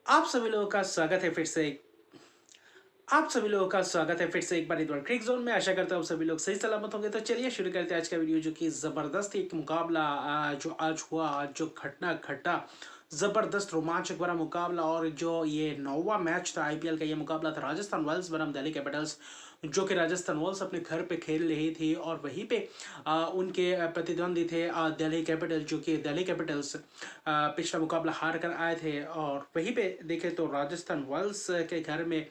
आप सभी लोगों का स्वागत है फिर से आप सभी लोगों का स्वागत है फिर से एक बार इधर क्रिक जोन में। आशा करता हूँ आप सभी लोग सही सलामत होंगे। तो चलिए शुरू करते हैं आज का वीडियो, जो कि जबरदस्त एक मुकाबला जो आज हुआ, आज जो घटना घटा, जबरदस्त रोमांचक भरा मुकाबला। और जो ये 9वां मैच था आईपीएल का, ये मुकाबला था राजस्थान रॉयल्स बनाम दिल्ली कैपिटल्स, जो कि राजस्थान रॉयल्स अपने घर पे खेल रही थी और वहीं पे उनके प्रतिद्वंदी थे दिल्ली कैपिटल्स, जो कि दिल्ली कैपिटल्स पिछला मुकाबला हार कर आए थे। और वहीं पे देखे तो राजस्थान रॉयल्स के घर में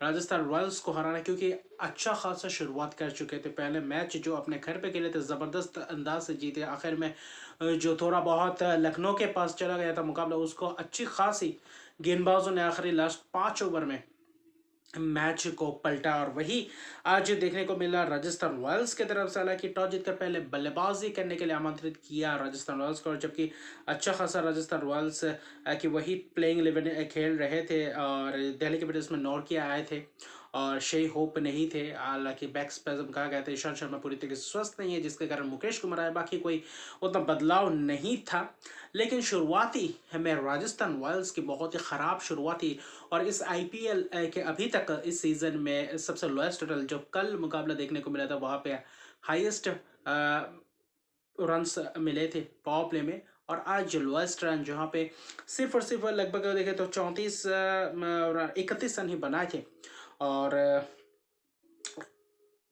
राजस्थान रॉयल्स को हराना, क्योंकि अच्छा खासा शुरुआत कर चुके थे। पहले मैच जो अपने घर पे खेले थे ज़बरदस्त अंदाज से जीते। आखिर में जो थोड़ा बहुत लखनऊ के पास चला गया था मुकाबला, उसको अच्छी खासी गेंदबाजों ने आखिरी लास्ट 5 ओवर में मैच को पलटा। और वही आज देखने को मिला राजस्थान रॉयल्स की तरफ से। हालांकि टॉस जीतकर पहले बल्लेबाजी करने के लिए आमंत्रित किया राजस्थान रॉयल्स को, और जबकि अच्छा खासा राजस्थान रॉयल्स की वही प्लेइंग 11 खेल रहे थे और दिल्ली कैपिटल्स में नॉर्किया आए थे और शेई होप नहीं थे। हालांकि बैक स्पेजम कहा गया था, ईशांत शर्मा पूरी तरीके से स्वस्थ नहीं है, जिसके कारण मुकेश कुमार आए। बाकी कोई उतना बदलाव नहीं था। लेकिन शुरुआती में राजस्थान रॉयल्स की बहुत ही ख़राब शुरुआत थी। और इस आईपीएल के अभी तक इस सीज़न में सबसे लोएस्ट टोटल जो कल मुकाबला देखने को मिला था, वहाँ पे हाईएस्ट रन्स मिले थे पावर प्ले में। और आज जो लोएस्ट रन जहाँ पे सिर्फ और सिर्फ लगभग देखे तो 31 रन ही बनाए थे। और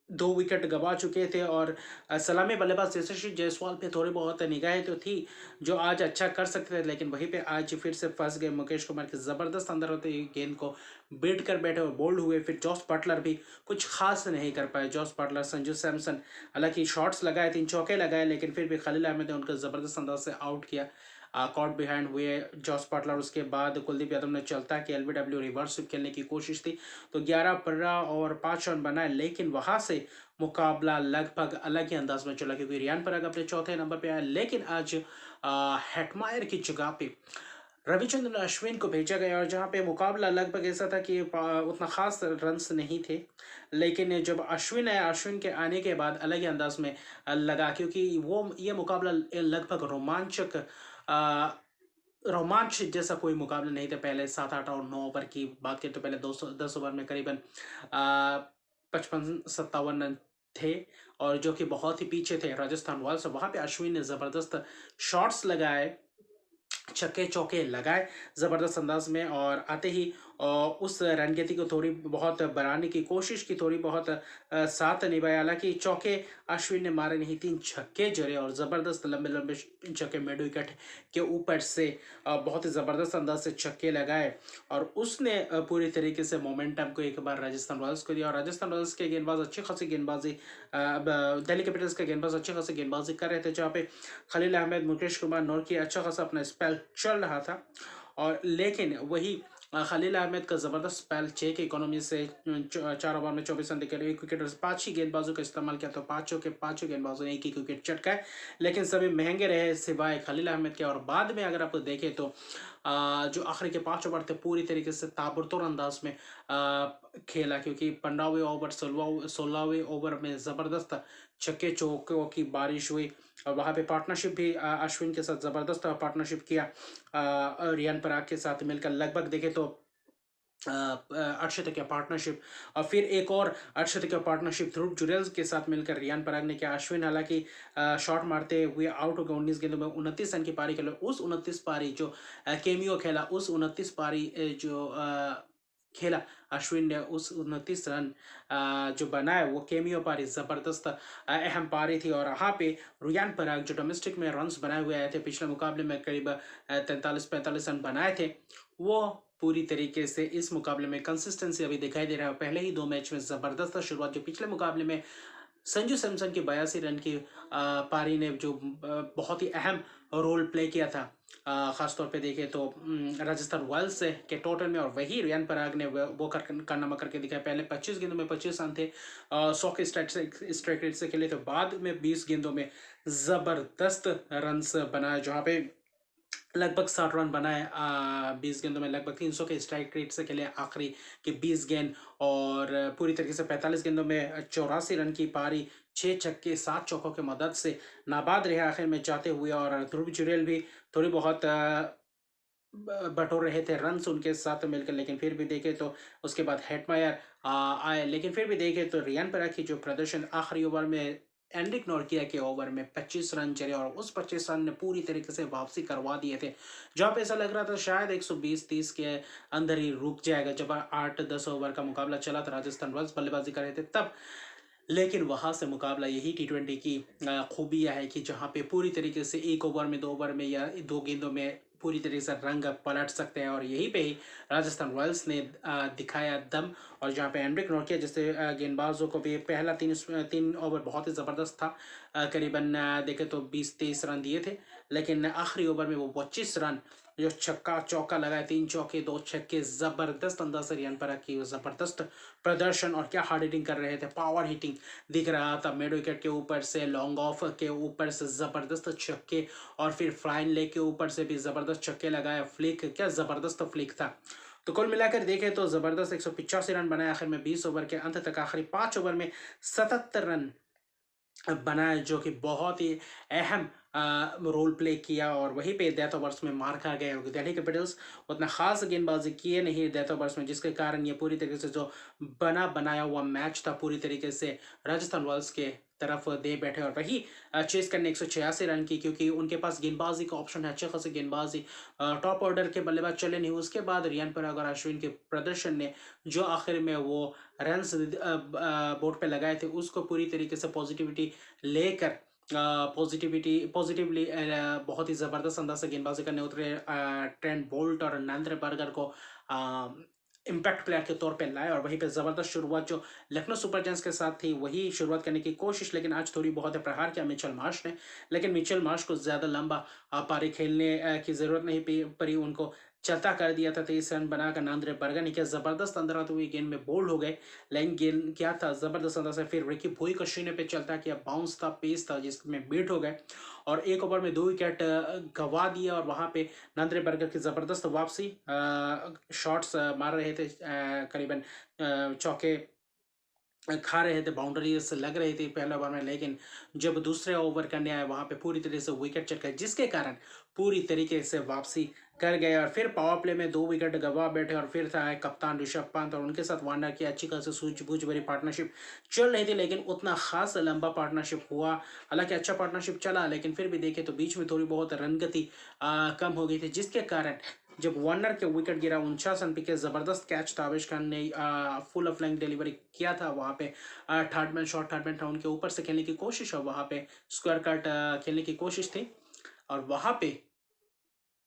2 विकेट गंवा चुके थे। और सलामी बल्लेबाज यशस्वी जायसवाल पे थोड़ी बहुत निगाहें तो थी, जो आज अच्छा कर सकते थे। लेकिन वहीं पे आज फिर से फंस गए। मुकेश कुमार के ज़बरदस्त अंदर होते ही गेंद को बीट कर बैठे और बोल्ड हुए। फिर जॉस बटलर भी कुछ खास नहीं कर पाए। जॉस बटलर, संजू सैमसन हालांकि शॉट्स लगाए, 3 चौके लगाए, लेकिन फिर भी खलील अहमद ने उनको ज़बरदस्त अंदाज से आउट किया। कॉट बिहाइंड हुए जॉस बटलर। उसके बाद कुलदीप यादव ने चलता कि एलबीडब्ल्यू रिवर्स खेलने की कोशिश थी, तो 11 और 5 रन बनाए। लेकिन वहां से मुकाबला लगभग अलग ही अंदाज में चला, क्योंकि रियान पराग अपने चौथे नंबर पे आया। लेकिन आज हेटमायर की जगह पे रविचंद्रन अश्विन को भेजा गया, और जहां पे मुकाबला लगभग ऐसा था कि उतना खास रन्स नहीं थे। लेकिन जब अश्विन आया, अश्विन के आने के बाद अलग ही अंदाज में लगा, क्योंकि वो ये मुकाबला लगभग रोमांच जैसा कोई मुकाबला नहीं था। पहले 7, 8 और 9 ओवर की बात करें तो पहले 10 ओवर में करीबन 55-57 रन थे, और जो कि बहुत ही पीछे थे राजस्थान रॉयल्स। वहां पे अश्विन ने जबरदस्त शॉट्स लगाए, छक्के चौके लगाए ज़बरदस्त अंदाज में। और आते ही उस रणनीति को थोड़ी बहुत बनाने की कोशिश की, थोड़ी बहुत साथ निभाया। हालांकि चौके अश्विन ने मारे नहीं, 3 छक्के जड़े और ज़बरदस्त लंबे लंबे छक्के मिड विकेट के ऊपर से बहुत ही ज़बरदस्त अंदाज से छक्के लगाए। और उसने पूरी तरीके से मोमेंटम को एक बार राजस्थान रॉयल्स को दिया। और राजस्थान रॉयल्स के गेंदबाज अच्छी खासी गेंदबाजी, दिल्ली कैपिटल्स के गेंदबाज अच्छी खासी गेंदबाजी कर रहे थे, जहाँ पे खलील अहमद, मुकेश कुमार, नॉर्की अच्छा खासा अपना स्पेल चल रहा था। और लेकिन वही खलील अहमद का ज़बरदस्त स्पेल 6 की इकोनॉमी से 4 ओवर में 24 रन देकर 1 विकेट और 5 ही गेंदबाजों का इस्तेमाल किया, तो पाँचों गेंदबाजों ने एक विकेट चटकाए। लेकिन सभी महंगे रहे सिवाय खलील अहमद के। और बाद में अगर आप देखें तो जो आखिरी के 5 ओवर थे, पूरी तरीके से ताबड़तोड़ अंदाज में खेला, क्योंकि 15वें ओवर 16वें ओवर में ज़बरदस्त छक्के चौकों की बारिश हुई। और वहाँ पे पार्टनरशिप भी अश्विन के साथ ज़बरदस्त पार्टनरशिप किया रियान पराग के साथ मिलकर। लगभग देखें तो अर्शदीप पार्टनरशिप, और फिर एक और अर्शदीप पार्टनरशिप ध्रुव जुरेल के साथ मिलकर रियान पराग ने किया। अश्विन हालांकि शॉट मारते हुए आउट हो गए 19 गेंदों में, 29 रन की पारी खेले। उस 29 पारी जो केमियो खेला, उस 29 पारी जो खेला अश्विन ने, उस 29 रन जो बनाए वो केमियो पारी ज़बरदस्त अहम पारी थी। और यहाँ पे रियान पराग जो डोमेस्टिक में रन्स बनाए हुए आए थे, पिछले मुकाबले में करीब 43-45 रन बनाए थे, वो पूरी तरीके से इस मुकाबले में कंसिस्टेंसी अभी दिखाई दे रहा है। पहले ही 2 मैच में ज़बरदस्त शुरुआत, जो पिछले मुकाबले में संजू सैमसन की 82 रन की पारी ने जो बहुत ही अहम रोल प्ले किया था, खासतौर पे देखें तो राजस्थान रॉयल्स के टोटल में। और वही रियान पराग ने वो कारनामा करके दिखाया। पहले 25 गेंदों में 25 रन थे, 100 के स्ट्राइक रेट से खेले थे। बाद में 20 गेंदों में ज़बरदस्त रन्स बनाए, जहाँ पे लगभग 60 रन बनाए। 20 गेंदों में लगभग 300 के स्ट्राइक रेट से खेले आखिरी के 20 गेंद। और पूरी तरीके से 45 गेंदों में 84 रन की पारी, 6 छक्के 7 चौकों की मदद से नाबाद रहे आखिर में जाते हुए। और ध्रुव जुरेल भी थोड़ी बहुत बटोर रहे थे रन्स उनके साथ मिलकर, लेकिन फिर भी देखें तो उसके बाद हेटमायर आए, लेकिन फिर भी देखें तो रियान पराग की जो प्रदर्शन आखिरी ओवर में एंड्रिक नॉर्किया के ओवर में 25 रन चले और उस 25 रन ने पूरी तरीके से वापसी करवा दिए थे। जहाँ पे ऐसा लग रहा था शायद 120-30 के अंदर ही रुक जाएगा, जब 8-10 ओवर का मुकाबला चला था, राजस्थान रॉयल्स बल्लेबाजी कर रहे थे तब। लेकिन वहां से मुकाबला यही टी20 की खूबियां है कि जहां पे पूरी तरीके से एक ओवर में, 2 ओवर में या 2 गेंदों में पूरी तरीके से रंग पलट सकते हैं, और यहीं पे ही राजस्थान रॉयल्स ने दिखाया दम। और जहां पे एंड्रिक नॉर्किया जैसे गेंदबाजों को भी पहला 3 ओवर बहुत ही ज़बरदस्त था, करीबन देखे तो 20-23 रन दिए थे, लेकिन आखिरी ओवर में वो 25 रन जो छक्का चौका लगाए, 3 चौके 2 छक्के, जबरदस्त अंदाज से रियान पराग की जबरदस्त प्रदर्शन, और क्या हार्ड हिटिंग कर रहे थे, पावर हिटिंग दिख रहा था, मिड विकेट के ऊपर से, लॉन्ग ऑफ के ऊपर से जबरदस्त छक्के, और फिर फ्लाइन लेग के ऊपर से भी जबरदस्त छक्के लगाए, फ्लिक क्या जबरदस्त फ्लिक था। तो कुल मिलाकर देखें तो जबरदस्त 185 रन बनाए आखिर में 20 ओवर के अंत तक, आखिरी 5 ओवर में 77 रन बनाए, जो कि बहुत ही अहम रोल प्ले किया, और वहीं पे डेथ ओवर्स में मार खा गए। दिल्ली कैपिटल्स उतना खास गेंदबाजी किए नहीं डेथ ओवर्स में, जिसके कारण ये पूरी तरीके से जो बना बनाया हुआ मैच था पूरी तरीके से राजस्थान रॉयल्स के तरफ दे बैठे, और वही चेस करने 186 रन की, क्योंकि उनके पास गेंदबाजी का ऑप्शन है, अच्छे खासे गेंदबाजी, टॉप ऑर्डर के बल्लेबाज चले नहीं। उसके बाद रियान पराग और अश्विन के प्रदर्शन ने जो आखिर में वो रन्स बोर्ड पे लगाए थे, उसको पूरी तरीके से पॉजिटिविटी लेकर पॉजिटिवली बहुत ही ज़बरदस्त अंदाज से गेंदबाजी करने उतरे ट्रेंट बोल्ट और नरेंद्र बर्गर को इम्पैक्ट प्लेयर के तौर पे लाए, और वहीं पे ज़बरदस्त शुरुआत जो लखनऊ सुपर जायंट्स के साथ थी वही शुरुआत करने की कोशिश, लेकिन आज थोड़ी बहुत प्रहार किया मिचेल मार्श ने, लेकिन मिचेल मार्श को ज़्यादा लंबा पारी खेलने की ज़रूरत नहीं पड़ी, उनको चलता कर दिया था। 23 रन बनाकर नरेंद्र बर्गर ने क्या ज़बरदस्त अंदर आते हुए गेंद में बोल्ड हो गए, लेकिन गेंद क्या था ज़बरदस्त अंदाज से, फिर रिकी भोई को शून्य पे चलता किया, बाउंस था, पेस था, जिसमें बीट हो गए, और एक ओवर में 2 विकेट गंवा दिया, और वहां पे नरेंद्र बर्गर की ज़बरदस्त वापसी, शॉट्स मार रहे थे, करीबन चौके खा रहे थे, बाउंड्रीज लग रही थी पहले ओवर में, लेकिन जब दूसरे ओवर करने आए वहां पे पूरी तरीके से विकेट चट गए, जिसके कारण पूरी तरीके से वापसी कर गए, और फिर पावर प्ले में 2 विकेट गंवा बैठे, और फिर था कप्तान ऋषभ पंत, और उनके साथ वार्नर की अच्छी खासी सूझबूझ भरी पार्टनरशिप चल रही थी, लेकिन उतना खास लंबा पार्टनरशिप हुआ, हालांकि अच्छा पार्टनरशिप चला, लेकिन फिर भी देखे तो बीच में थोड़ी बहुत रनगति कम हो गई थी, जिसके कारण जब वार्नर के विकेट गिरा, 49 रन पे जबरदस्त कैच था, आवेश खान ने फुल ऑफ लेंथ डिलीवरी किया था वहां पे, third man shot, third man था, उनके ऊपर से खेलने की कोशिश, और वहां पे स्क्वायर कट खेलने की कोशिश थी, और वहां पे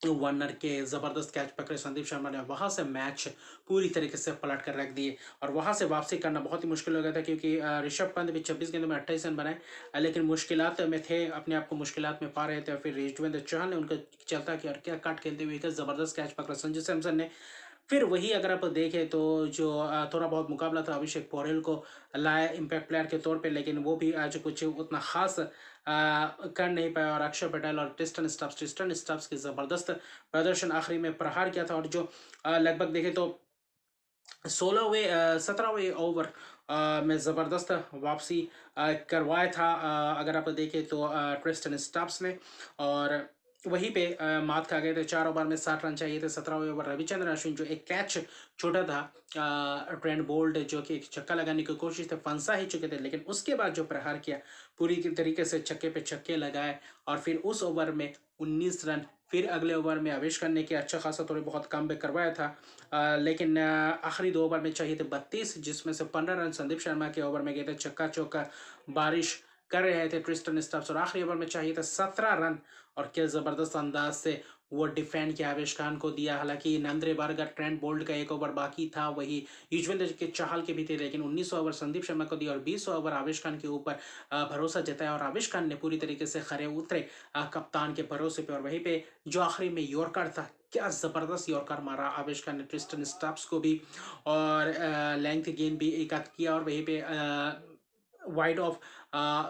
वार्नर के जबरदस्त कैच पकड़े संदीप शर्मा ने, वहां से मैच पूरी तरीके से पलट कर रख दिए, और वहां से वापसी करना बहुत ही मुश्किल हो गया था, क्योंकि ऋषभ पंत भी 26 गेंदों में 28 रन बनाए, लेकिन मुश्किलात में थे, अपने आप को मुश्किलात में पा रहे थे, और फिर युजवेंद्र चहल ने उनका चलता किया, और क्या कट खेलते हुए जबरदस्त कैच पकड़ा संजू सैमसन ने। फिर वही अगर आप देखें तो जो थोड़ा बहुत मुकाबला था, अभिषेक पौरेल को लाया इम्पैक्ट प्लेयर के तौर पे, लेकिन वो भी आज कुछ उतना खास कर नहीं पाया, और अक्षर पटेल और टिस्टन स्टब्स की ज़बरदस्त प्रदर्शन आखिरी में प्रहार किया था, और जो लगभग देखें तो 17वें ओवर में ज़बरदस्त वापसी करवाया था, अगर आप देखें तो ट्रिस्टन स्टब्स ने, और वहीं पे मात खा गए थे, 4 ओवर में 60 रन चाहिए थे, 17वें ओवर रविचंद्रन अश्विन जो एक कैच छोटा था, ट्रेंट बोल्ट जो कि एक छक्का लगाने की कोशिश थे, फंसा ही चुके थे, लेकिन उसके बाद जो प्रहार किया पूरी तरीके से छक्के पे छक्के लगाए, और फिर उस ओवर में 19 रन, फिर अगले ओवर में आवेश करने के अच्छा खासा थोड़े बहुत कम बैक करवाया था, लेकिन आखिरी 2 ओवर में चाहिए थे 32, जिसमें से 15 रन संदीप शर्मा के ओवर में गए थे, छक्का चौका बारिश कर रहे थे ट्रिस्टन स्टब्स, और आखिरी ओवर में चाहिए था 17 रन, और क्या ज़बरदस्त अंदाज से वो डिफेंड किया, आवेश खान को दिया, हालांकि नंद्रे बर्गर ट्रेंट बोल्ट का 1 ओवर बाकी था, वही युजवेंद्र के चाहल के भी थे, लेकिन 19 ओवर संदीप शर्मा को दिया, और 20 ओवर आवेश खान के ऊपर भरोसा जताया, और आवेश खान ने पूरी तरीके से खरे उतरे कप्तान के भरोसे पे, और वहीं पे जो आखिरी में यॉर्कर था, क्या ज़बरदस्त यॉर्कर मारा आवेश खान ने ट्रिस्टन स्टब्स को भी, और लेंथ गेंद भी एक आध किया, और वहीं पे वाइड ऑफ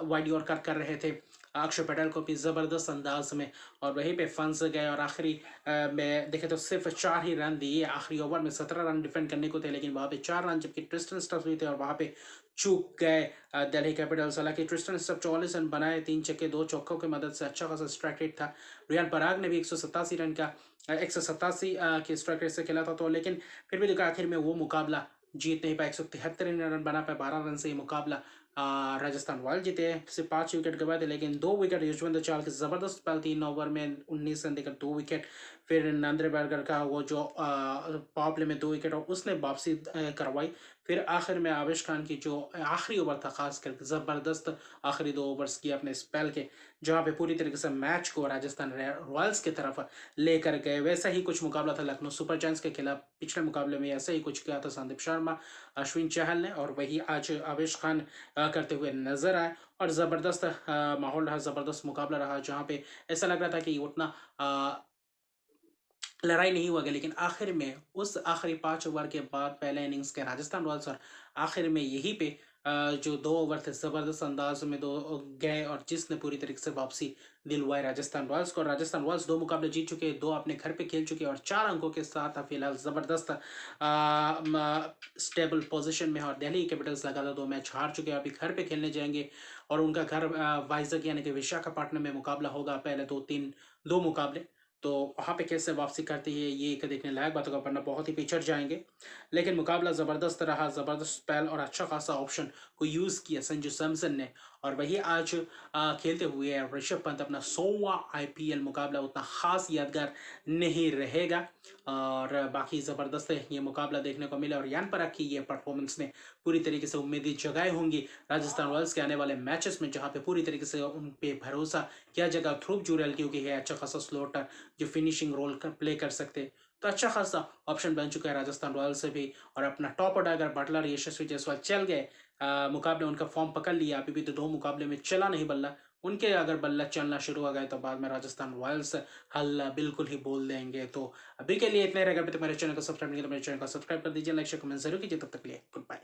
वाइड यॉर्कर कर रहे थे अक्षर पटेल को भी ज़बरदस्त अंदाज में, और वहीं पे फंस गए और आखिरी में देखें तो सिर्फ 4 ही रन दिए। आखिरी ओवर में 17 रन डिफेंड करने को थे, लेकिन वहाँ पे 4 रन, जबकि ट्रिस्टन स्टब्स भी थे और वहाँ पे चूक गए दिल्ली कैपिटल्स। हालांकि ट्रिस्टन स्टब्स 44 रन बनाए, 3 छक्के 2 चौकों की मदद से अच्छा खासा स्ट्राइक रेट था। रियान पराग ने भी 187 रन का 187 के स्ट्राइक रेट से खेला था, तो लेकिन फिर भी देखा आखिर में वो मुकाबला जीत नहीं पाए। 173 रन बना पाए, 12 रन से ये मुकाबला राजस्थान रॉयल जीते। सिर्फ 5 विकेट गंवाए थे, लेकिन 2 विकेट युजवेंद्र चहल की जबरदस्त पहल, 3 ओवर में 19 रन देकर 2 विकेट। फिर नंद्रे बर्गर का वो जो पावर प्ले में 2 विकेट और उसने वापसी करवाई। फिर आखिर में आवेश खान की जो आखिरी ओवर था, खास करके जबरदस्त आखिरी 2 ओवर्स किए अपने स्पेल के, जहां पे पूरी तरीके से मैच को राजस्थान रॉयल्स की तरफ लेकर गए। वैसा ही कुछ मुकाबला था लखनऊ सुपर जायंट्स के खिलाफ। पिछले मुकाबले में ऐसा ही कुछ किया था संदीप शर्मा, अश्विन चहल ने, और वही आज आवेश खान करते हुए नजर आए। और ज़बरदस्त माहौल रहा, ज़बरदस्त मुकाबला रहा, जहाँ पे ऐसा लग रहा था कि उतना लड़ाई नहीं हुआ गया, लेकिन आखिर में उस आखिरी 5 ओवर के बाद पहले इनिंग्स के राजस्थान रॉयल्स और आखिर में यहीं पे जो 2 ओवर थे ज़बरदस्त अंदाज में 2 गए, और जिसने पूरी तरीके से वापसी दिलवाई राजस्थान रॉयल्स को। राजस्थान रॉयल्स 2 मुकाबले जीत चुके हैं, 2 अपने घर पे खेल चुके हैं और 4 अंकों के साथ फिलहाल ज़बरदस्त स्टेबल पोजीशन में है। और दिल्ली कैपिटल्स लगातार 2 मैच हार चुके हैं, अभी घर पे खेलने जाएंगे और उनका घर वाइजग यानी कि विशाखापट्टनम में मुकाबला होगा। पहले 2 मुकाबले, तो वहाँ पे कैसे वापसी करती है ये एक देखने लायक बात होगा, वरना बहुत ही पिछड़ जाएंगे। लेकिन मुकाबला ज़बरदस्त रहा, ज़बरदस्त स्पेल और अच्छा खासा ऑप्शन को यूज़ किया संजू सैमसन ने। और वही आज खेलते हुए ऋषभ पंत अपना 100वां आईपीएल मुकाबला उतना खास यादगार नहीं रहेगा। और बाकी ज़बरदस्त है ये मुकाबला देखने को मिला, और यान पराग की ये परफॉर्मेंस ने पूरी तरीके से उम्मीदें जगाई होंगी राजस्थान रॉयल्स के आने वाले मैचेस में, जहाँ पे पूरी तरीके से उन पे भरोसा किया जाएगा। ध्रुव जुरैल क्योंकि है अच्छा खासा स्लोटर जो फिनिशिंग रोल प्ले कर सकते, तो अच्छा खासा ऑप्शन बन चुका है राजस्थान रॉयल्स से भी। और अपना टॉप ऑर्डर अगर बटलर यशस्वी जायसवाल चल गए, मुकाबले उनका फॉर्म पकड़ लिया, अभी भी तो 2 मुकाबले में चला नहीं बल्ला, उनके अगर बल्ला चलना शुरू हो गए तो बाद में राजस्थान रॉयल्स हल्ला बिल्कुल ही बोल देंगे। तो अभी के लिए इतने रहेगा। अभी तक मेरे चैनल को सब्सक्राइब नहीं किया तो मेरे चैनल को सब्सक्राइब कर दीजिए, लाइक शेयर कमेंट जरूर कीजिए। तब तक के लिए गुड बाय।